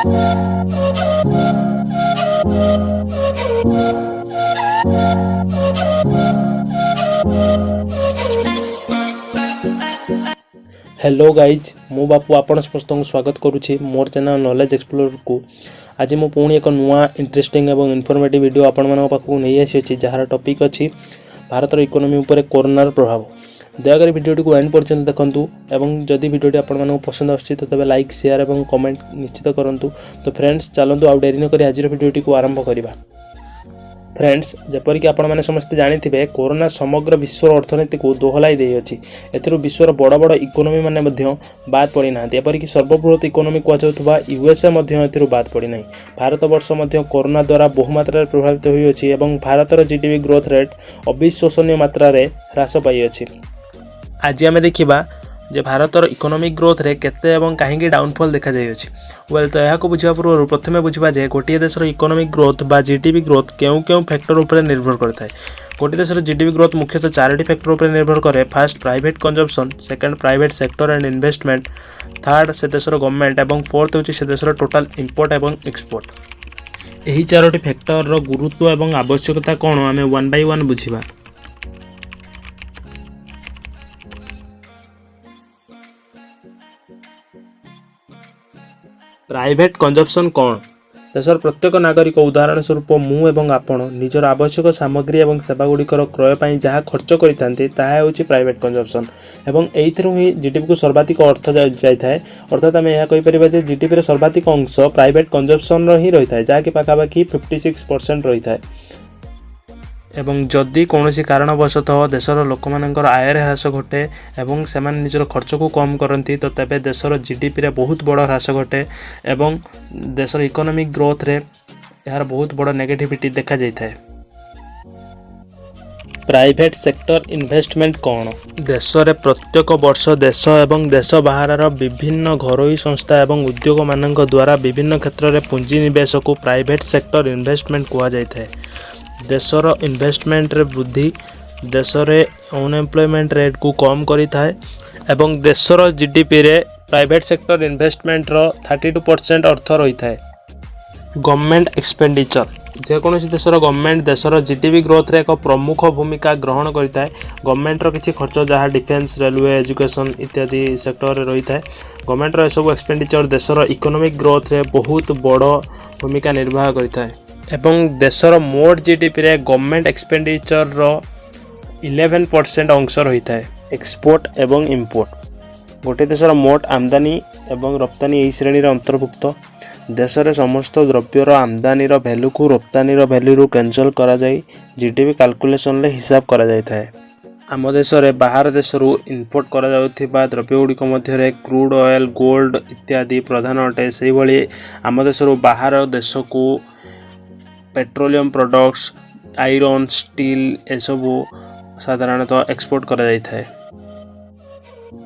Hello guys मु बापू आपण समस्त स्वागत करुच्ची मोर चैनल नॉलेज एक्सप्लोर को। आज मु पुणी एक नुआ इंटरेस्टिंग एवं इनफॉर्मेटिव वीडियो आपण मन पाखु नहीं आसी जार टॉपिक अच्छी भारतर इकोनॉमी उपर कोरोनार प्रभाव। दयाकोरी वीडियोटी को एंड पर्यंत देखंतु एवं जदि वीडियोटी आपण मन पसंद आछि तो तबे लाइक शेयर एवं कमेंट निश्चित करंतु। तो फ्रेंड्स चलंतु आउ डेरी न करी आज वीडियोटी को आरंभ करिबा। फ्रेंड्स जपरिक आपण मैंने समस्त जानी कोरोना समग्र विश्व अर्थनीति को दोहलाई दे अछि। एथिरु विश्वर बड़ बड़ इकोनॉमी माने मध्य बाद पड़ी ना। एपरिक सर्वबृहत इकोनॉमी कुआजाउथबा यूएसए मध्य एथिरु बाद पड़ी नाही। भारत वर्ष मध्य कोरोना द्वारा बहुमात्रा प्रभावित होई अछि एवं भारतर जीडीपी ग्रोथ रेट अविश्वसनीय मात्रा रे ह्रास पाई अछि। आज आमे देखिबा जे भारतर इकोनॉमिक ग्रोथ रे केते एवं काहेकि डाउनफॉल देखा जाय अछि। वेल तो यहाँ बुझा पूर्व प्रथमे बुझा जे गोटे देशर इकोनॉमिक ग्रोथ बा जीडीपी ग्रोथ केउ केउ फैक्टर उपर निर्भर करता है। गोटे देशर जीडीपी ग्रोथ मुख्यतः चारोटी फैक्टर उपर निर्भर करे। First private consumption, second private sector and investment, third से देशर गवर्नमेंट एवं फोर्थ होची से देशर टोटल इंपोर्ट एवं एक्सपोर्ट। एही चारोटी फैक्टर रो गुरुत्व एवं आवश्यकता कोन आमे वन बाय वन बुझिबा। प्राइवेट कंजम्पशन कौन? देशर प्रत्येक नागरिक उदाहरण स्वरूप मु एवं आपण निजर आवश्यक सामग्री एवं सेवा गुड़िकर क्रय पर जहाँ खर्च करते होची प्राइवेट कंजम्पशन एवं एइथिरु ही जीडीपी को सर्वाधिक अर्थ जाए। अर्थात आम यह कहीपर जे जीडीपी रे सर्वाधिक अंश प्राइवेट कंजम्पशन ही रही है जहाँकि पाखापाखि 56% रही है। एवं जदि कौन कारणवशतः देशर लोक मानकर आय ह्रास घटे एवं से निजर खर्च को कम करती तो तेबे देशर जीडीपी रे बहुत बड़ ह्रास घटे एवं देशर इकोनॉमिक ग्रोथ रे यार बहुत बड़ नेगेटिविटी देखा जाए। प्राइवेट सेक्टर इन्वेस्टमेंट कौन? देश रे प्रत्येक वर्ष देश एवं देश बाहर विभिन्न घरोई संस्था एवं उद्योग मानक द्वारा विभिन्न क्षेत्र में पुंजी निवेश को प्राइवेट सेक्टर इन्वेस्टमेंट कहा जाए। देशर इन्वेस्टमेंट रे वृद्धि देशर अनएम्प्लॉयमेंट रेट को कम करी थाए एवं देशर जीडीपी रे प्राइवेट सेक्टर इन्वेस्टमेंट रो 32% अर्थ रही थाए। गवर्नमेंट एक्सपेंडिचर जेकोसी देशर गवर्नमेंट देशर जीडीपी ग्रोथ रे एक प्रमुख भूमिका ग्रहण करता है। गवर्नमेंट रो किछि खर्च जहाँ डिफेन्स रेलवे एजुकेशन इत्यादि सेक्टर रे रही थाए। गवर्नमेंट रो सब एक्सपेंडिचर देशर इकोनॉमिक ग्रोथ रे बहुत बड़ भूमिका निर्वाह करता है एवं देशर मोट जीडीपी रे गवर्नमेंट एक्सपेंडिचर रो 11% अंश रही है। एक्सपोर्ट एवं इंपोर्ट गोटे देशर मोट आमदानी एवं रप्तानी यही श्रेणी अंतर्भुक्त। देश रे समस्त द्रव्यर आमदानी भैल्यू को रप्तानी भैल्यू कैंसल करा जाई जीडीपी कैलकुलेशन रे हिसाब करा जाय थाए। आम देश रे बाहर देशरू इम्पोर्ट करा जाउथिबा द्रव्य गुड़िक मध्य क्रूड ऑयल गोल्ड इत्यादि प्रधान अटे। से भली आम देशरू बाहर देश को पेट्रोलियम प्रोडक्ट्स आयरन स्टील एसबू साधारणतः एक्सपोर्ट करा जाय थाए।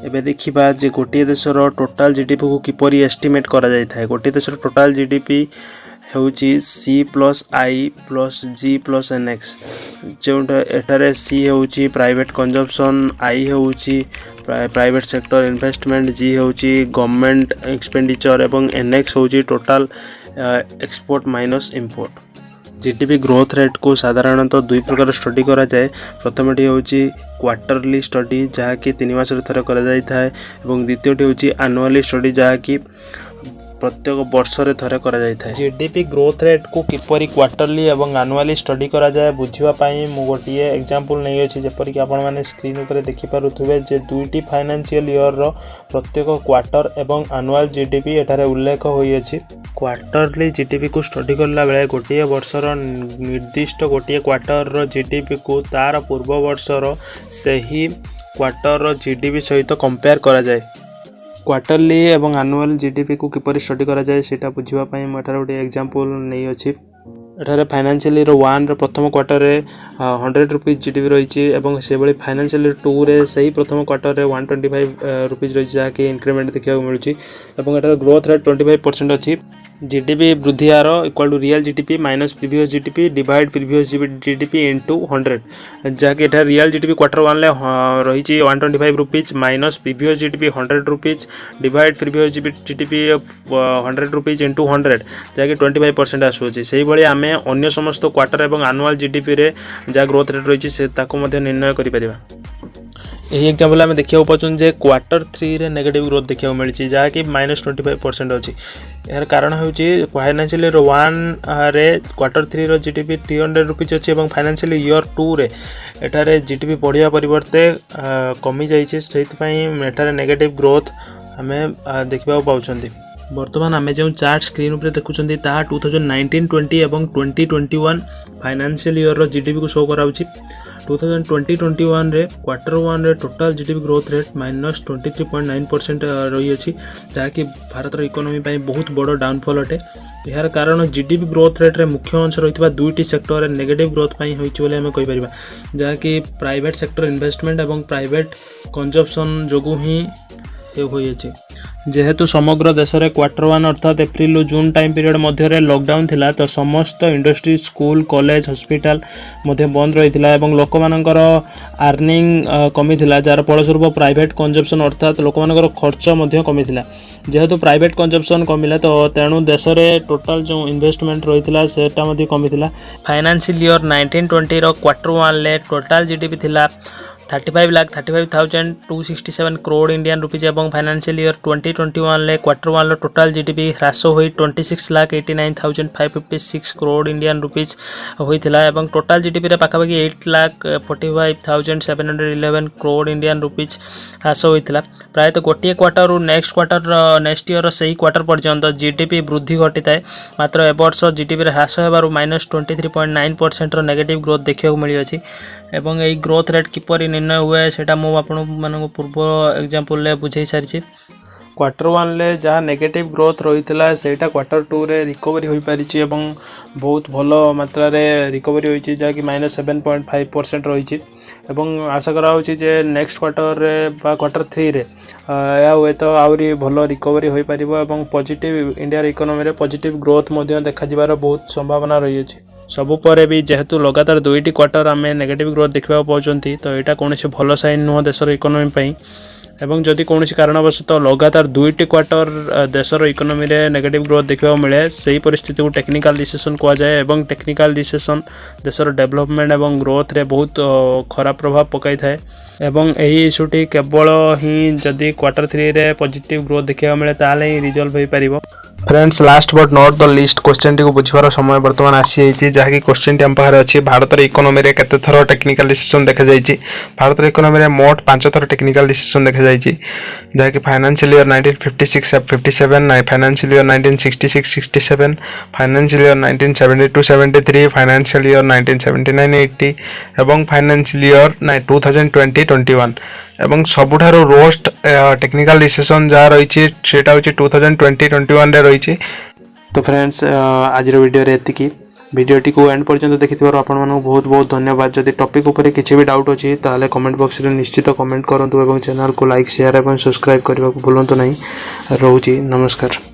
एबे देखिबा जे गोटे देशर टोटाल जीडीपी को किपरि एस्टिमेट करा जाय थाए। गोटे देशर टोटाल जीडीपी होची C+I+G+NX जोटा एटारे C होची प्राइवेट कंजम्पशन, I होची प्राइवेट सेक्टर इन्वेस्टमेंट, G होची गवर्नमेंट एक्सपेंडिचर एवं NX होची total export minus import. GDP growth rate को साधारणतः दुई प्रकार स्टडी करा जाए। प्रथमटी होची क्वार्टरली स्टडी जहाँकि 3 मास थरे करा जाय थाए एवं द्वितीयटी होची एनुअली स्टडी जहाँकि प्रत्येक वर्ष रे थरे करा जाय थाए। जीडीपी ग्रोथ रेट को किपरि क्वार्टरली एवं एनुअली स्टडी करा जाए बुझिबा पई मु गोटिए एग्जांपल नै अछि जेपरि कि आपण माने स्क्रीन ऊपर देखि पारुथुबे जे दुईटी फाइनेंशियल ईयर रो प्रत्येक क्वार्टर एवं एनुअल जीडीपी एठारे उल्लेख होई अछि। क्वार्टरली जीडीपी को स्टडी करला बेले गोटिए वर्षर निर्दिष्ट गोटिए क्वार्टर रो जीडीपी को तार पूर्व वर्षर सही क्वार्टर रो जीडीपी सहित कंपेयर करा जाए। क्वार्टरली एवं एनुअल जीडीपी को किपरि स्टडी करा जाए सेटा बुझिबा पई म एठार गोटे एग्जांपल नै अछि। एठारे फाइनेंशियल ईयर 1 रे प्रथम क्वार्टर रे 100 रुपीज जीडीपी रही और से भाई फाइनेंशियल ईयर 2 रे सही प्रथम क्वार्टर रे 125 रुपीज रही जहाँकि इंक्रीमेंट देखा मिलूँ और एटार ग्रोथ रेट 25% अच्छी जीडीपी वृद्धि हार equal to real GDP minus previous GDP divide previous GDP into 100 जहाँकि एटा रियल जीडीपी क्वार्टर 1 ले रही 125 rupees minus previous GDP 100 rupees divide previous GDP 100 rupees into 100 जहाँकि 25% आसूँ से भाई आम अन्य समस्त क्वार्टर और आनुआल जीडीपी रे जहाँ ग्रोथ रेट रही है निर्णय करें। यही एग्जाम्पल आम देखा पाचन जे क्वार्टर 3 रे नेगेटिव ग्रोथ देखा मिली जहाँकि -25% अच्छी यार कारण हूँ फाइनेंशियल ईयर 1 रे क्वार्टर 3 रो जीडीपी 300 रुपीज अच्छी और फाइनेंशियल ईयर 2 रे एठारे जीडीपी बढ़िया परिवर्ते कमी जाइए नेगेटिव ग्रोथ आम देखा पाँच। बर्तमान आम जो चार्ट स्क्रीन पर देखुं 2019-20 और 2021 फाइनेंशियल ईयर रो जीडीपी को शो कराऊँ 2020-21 रे क्वार्टर 1 रे टोटल जीडीपी ग्रोथ रेट -23.9% रही अछि जहाँकि भारत इकोनॉमी पाई बहुत बड़ डाउनफॉल अटे। यार कारण जीडीपी ग्रोथ रेट रे मुख्य अंश रही दुईटी सेक्टर नेगेटिव ग्रोथ पाई होइछि बोले हमें कहि परिबा जहाँकि प्राइवेट सेक्टर इन्वेस्टमेंट और प्राइवेट कंजप्शन जोगु ही होई अछि। जेहेतु समग्र देश में क्वार्टर 1 अर्थात एप्रिल जून टाइम पीरियड मध्य लॉकडाउन थिला तो समस्त इंडस्ट्री स्कूल कॉलेज हॉस्पिटल मध्य बंद रही और लोक मानकर अर्निंग कमी थिला जार फलस्वरूप प्राइवेट कंजप्शन अर्थात लोक मानकर खर्च मध्य कमी थिला। जेहेतु प्राइवेट कंजप्शन कमिला तो तेणु देश में टोटल जो इन्वेस्टमेंट रही है सेटा मध्य कमी थिला। फाइनेंशियल ईयर 19-20 रो क्वार्टर 1 ले टोटल जीडीपी थिला 35,35,267 करोड़ इंडियन रुपीज और फाइनेंशियल ईयर 2021 ले क्वार्टर 1 लो टोटल जीडीपी ह्रास हुई 26,89,556 करोड़ इंडियन रुपीज होइथिला और टोटल जीडीपी रे पाखापाखि 8,45,711 करोड़ इंडियन रुपीज ह्रास होइथिला। प्रायतः गोटे क्वार्टर रु नेक्स्ट ईयर सही क्वार्टर पर्यंत जीडीपी वृद्धि घटी थाए मात्र ए वर्ष जीडीपी ह्रास होबारु -23.9% नेगेटिव ग्रोथ देखा मिली अछि एवं यही ग्रोथ रेट किपरि निर्णय हुए सेटा मु आपण मानक पूर्व एग्जांपल बुझे सारी। क्वार्टर 1 ले जहाँ नेगेटिव ग्रोथ रही है सेटा क्वार्टर 2 रे रिकवरी हो पारी एवं बहुत भल मात्रा रे रिकवरी होइछि जहाँकि -7.5% रही एवं आशा करा नेक्स्ट क्वार्टर रे बा क्वार्टर 3 रे या हुए तो आहरी भल रिकवरी हो पार और पॉजिटिव इंडिया इकोनॉमी रे पॉजिटिव ग्रोथ मध्य देखा जिबार बहुत संभावना रही है। सबु परे भी जेहेतु लगातार दुईटी क्वार्टर आम नेगेटिव ग्रोथ देखा पाँच तो यहाँ कौन भल साइन नुह देशर इकोनॉमी पाई एवं जदि कौन कारणवशतः लगातार दुईटी क्वार्टर देशर इकोनॉमी रे नेगेटिव ग्रोथ देखा मिले से परिस्थिति को टेक्निकल रिसेशन कहुए और टेक्निकल रिसेशन देशर डेवलपमेंट और ग्रोथ रे बहुत खराब प्रभाव पकाई थाए एवं यही इश्यूटी केवल ही जदि क्वार्टर 3 रे पॉजिटिव ग्रोथ देखा मिले ताले ही रिजल्व हो पारिबो। Friends last but not the list question टी को बुझिबार समय वर्तमान आसी जाइए जहाँकि क्वेश्चन टी हम पाखरे अच्छी भारत इकोनॉमी रे केते थर टेक्निकल रिसेशन देखा जाइए भारत इकोनॉमी रे मोट 5 थर टेक्निकल रिसेशन देखा जाइए जहाँकि financial year 1956-57 financial year 1966-67 financial year 1972-73 financial year 1979-80 एवं फाइनेंशियल ईयर 2020-21 एवं सबुठारो रोस्ट टेक्निकल रिसेशन जहाँ रही है 2020-21 रही। तो फ्रेंड्स आज वीडियो रे एतिकी वीडियोटी को एंड पर्यंत देखिथिबार आपण मानक बहुत बहुत धन्यवाद। जदि टॉपिक ऊपर किसी भी डाउट अछि ताले कमेंट बॉक्स रे निश्चित कमेंट करंतु एवं चैनल को लाइक शेयर एवं सब्सक्राइब करने को भूलंतु नहीं। रहूची नमस्कार।